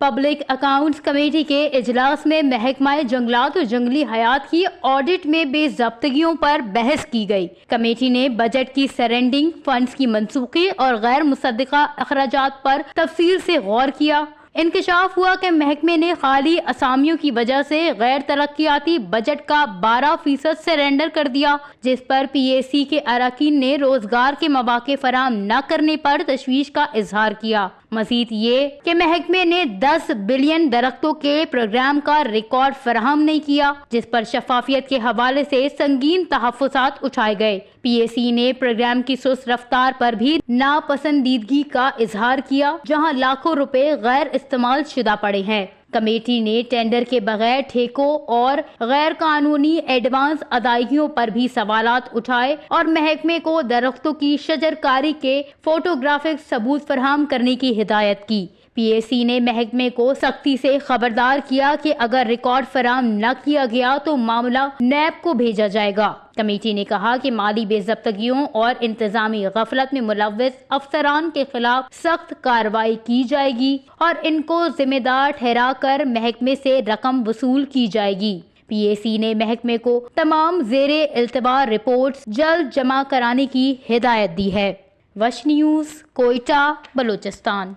Public accounts committee کے اجلاس میں محکمہ جنگلات اور جنگلی حیات کی آڈٹ میں بے ضابطگیوں پر بحث کی گئی۔ کمیٹی نے بجٹ کی سرنڈنگ، فنڈز کی منسوخی اور غیر مصدقہ اخراجات پر تفصیل سے غور کیا۔ انکشاف ہوا کہ محکمے نے خالی اسامیوں کی وجہ سے غیر ترقیاتی بجٹ کا 12% سرنڈر کر دیا، جس پر پی اے سی کے اراکین نے روزگار کے مواقع فراہم نہ کرنے پر تشویش کا اظہار کیا۔ مزید یہ کہ محکمے نے 10 بلین درختوں کے پروگرام کا ریکارڈ فراہم نہیں کیا، جس پر شفافیت کے حوالے سے سنگین تحفظات اٹھائے گئے۔ پی اے سی نے پروگرام کی سست رفتار پر بھی ناپسندیدگی کا اظہار کیا، جہاں لاکھوں روپے غیر استعمال شدہ پڑے ہیں۔ کمیٹی نے ٹینڈر کے بغیر ٹھیکوں اور غیر قانونی ایڈوانس ادائیگیوں پر بھی سوالات اٹھائے اور محکمے کو درختوں کی شجر کاری کے فوٹوگرافک ثبوت فراہم کرنے کی ہدایت کی۔ پی اے سی نے محکمے کو سختی سے خبردار کیا کہ اگر ریکارڈ فراہم نہ کیا گیا تو معاملہ نیب کو بھیجا جائے گا۔ کمیٹی نے کہا کہ مالی بے ضابطگیوں اور انتظامی غفلت میں ملوث افسران کے خلاف سخت کارروائی کی جائے گی اور ان کو ذمہ دار ٹھہرا کر محکمے سے رقم وصول کی جائے گی۔ پی اے سی نے محکمے کو تمام زیر التوا رپورٹس جلد جمع کرانے کی ہدایت دی ہے۔ وش نیوز، کوئٹہ، بلوچستان۔